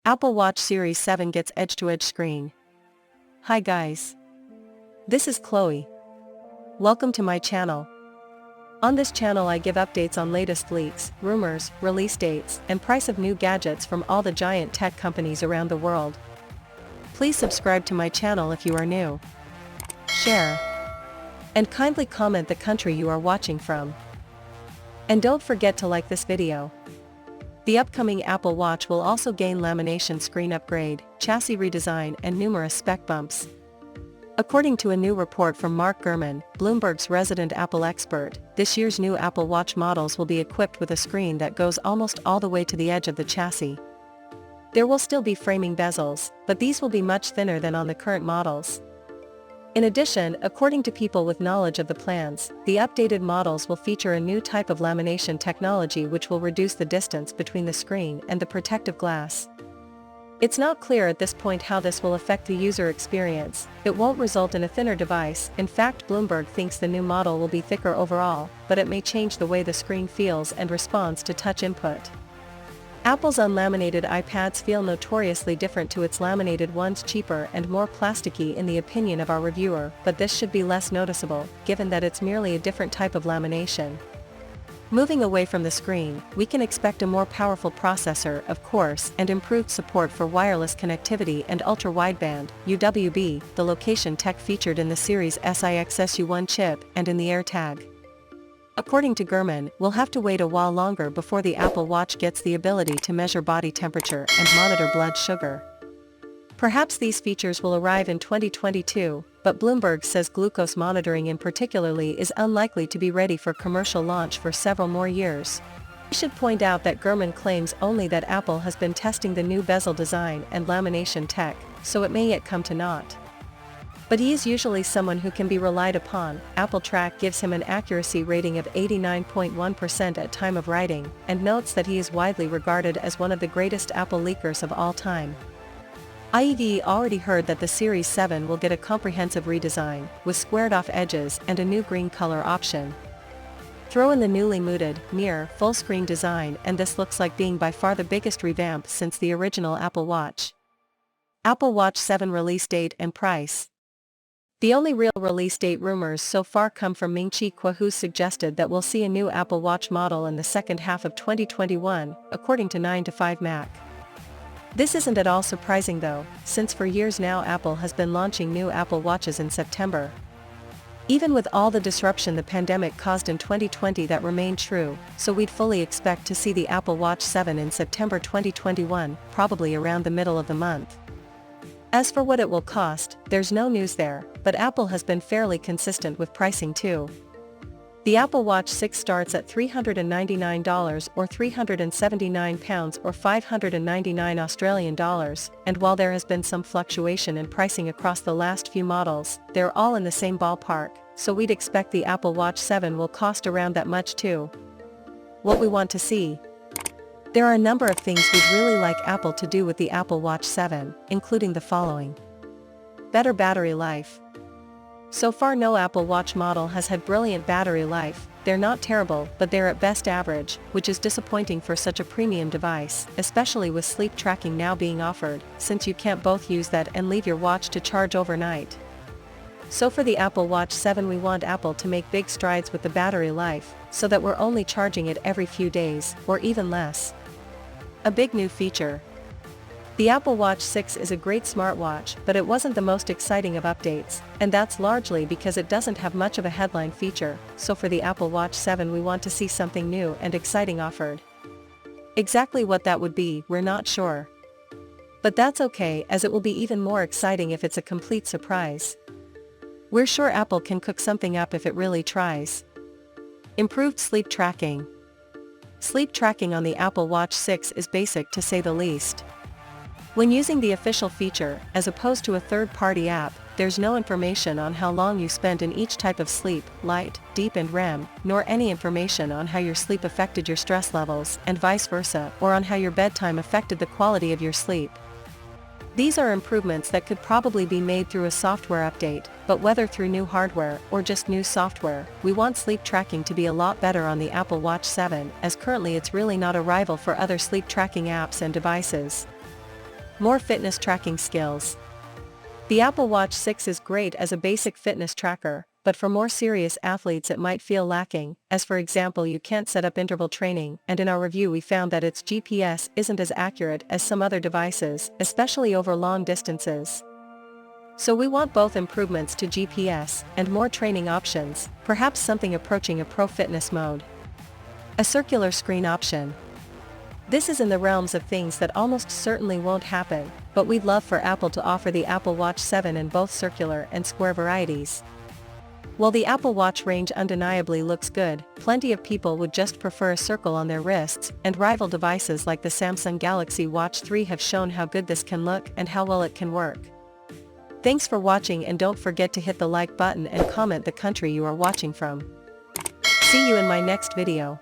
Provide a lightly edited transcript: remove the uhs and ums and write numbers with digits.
Apple Watch Series 7 gets edge-to-edge screen. Hi guys. This is Chloe. Welcome to my channel. On this channel I give updates on latest leaks, rumors, release dates, and price of new gadgets from all the giant tech companies around the world. Please subscribe to my channel if you are new. Share. And kindly comment the country you are watching from. And don't forget to like this video. The upcoming Apple Watch will also gain lamination screen upgrade, chassis redesign and numerous spec bumps. According to a new report from Mark Gurman, Bloomberg's resident Apple expert, this year's new Apple Watch models will be equipped with a screen that goes almost all the way to the edge of the chassis. There will still be framing bezels, but these will be much thinner than on the current models. In addition, according to people with knowledge of the plans, the updated models will feature a new type of lamination technology which will reduce the distance between the screen and the protective glass. It's not clear at this point how this will affect the user experience. It won't result in a thinner device. In fact, Bloomberg thinks the new model will be thicker overall, but it may change the way the screen feels and responds to touch input. Apple's unlaminated iPads feel notoriously different to its laminated ones, cheaper and more plasticky in the opinion of our reviewer, but this should be less noticeable, given that it's merely a different type of lamination. Moving away from the screen, we can expect a more powerful processor, of course, and improved support for wireless connectivity and ultra-wideband, UWB, the location tech featured in the Series SIXSU1 chip and in the AirTag. According to Gurman, we'll have to wait a while longer before the Apple Watch gets the ability to measure body temperature and monitor blood sugar. Perhaps these features will arrive in 2022, but Bloomberg says glucose monitoring in particularly is unlikely to be ready for commercial launch for several more years. I should point out that Gurman claims only that Apple has been testing the new bezel design and lamination tech, so it may yet come to naught. But he is usually someone who can be relied upon. Apple Track gives him an accuracy rating of 89.1% at time of writing, and notes that he is widely regarded as one of the greatest Apple leakers of all time. I've already heard that the Series 7 will get a comprehensive redesign, with squared-off edges and a new green color option. Throw in the newly mooted, near, full-screen design and this looks like being by far the biggest revamp since the original Apple Watch. Apple Watch 7 release date and price. The only real release date rumors so far come from Ming-Chi Kuo, who suggested that we'll see a new Apple Watch model in the second half of 2021, according to 9to5Mac. This isn't at all surprising though, since for years now Apple has been launching new Apple Watches in September. Even with all the disruption the pandemic caused in 2020, that remained true, so we'd fully expect to see the Apple Watch 7 in September 2021, probably around the middle of the month. As for what it will cost, there's no news there, but Apple has been fairly consistent with pricing too. The Apple Watch 6 starts at $399 or £379 or $599 and while there has been some fluctuation in pricing across the last few models, they're all in the same ballpark, so we'd expect the Apple Watch 7 will cost around that much too. What we want to see. There are a number of things we'd really like Apple to do with the Apple Watch 7, including the following. Better battery life. So far no Apple Watch model has had brilliant battery life. They're not terrible, but they're at best average, which is disappointing for such a premium device, especially with sleep tracking now being offered, since you can't both use that and leave your watch to charge overnight. So for the Apple Watch 7 we want Apple to make big strides with the battery life, so that we're only charging it every few days, or even less. A big new feature. The Apple Watch 6 is a great smartwatch, but it wasn't the most exciting of updates, and that's largely because it doesn't have much of a headline feature, so for the Apple Watch 7 we want to see something new and exciting offered. Exactly what that would be, we're not sure. But that's okay, as it will be even more exciting if it's a complete surprise. We're sure Apple can cook something up if it really tries. Improved sleep tracking. Sleep tracking on the Apple Watch 6 is basic to say the least. When using the official feature, as opposed to a third-party app, there's no information on how long you spent in each type of sleep, light, deep and REM, nor any information on how your sleep affected your stress levels, and vice versa, or on how your bedtime affected the quality of your sleep. These are improvements that could probably be made through a software update, but whether through new hardware or just new software, we want sleep tracking to be a lot better on the Apple Watch 7, as currently it's really not a rival for other sleep tracking apps and devices. More fitness tracking skills. The Apple Watch 6 is great as a basic fitness tracker, but for more serious athletes it might feel lacking, as for example you can't set up interval training, and in our review we found that its GPS isn't as accurate as some other devices, especially over long distances. So we want both improvements to GPS and more training options, perhaps something approaching a pro fitness mode. A circular screen option. This is in the realms of things that almost certainly won't happen, but we'd love for Apple to offer the Apple Watch 7 in both circular and square varieties. While the Apple Watch range undeniably looks good, plenty of people would just prefer a circle on their wrists, and rival devices like the Samsung Galaxy Watch 3 have shown how good this can look and how well it can work. Thanks for watching, and don't forget to hit the like button and comment the country you are watching from. See you in my next video.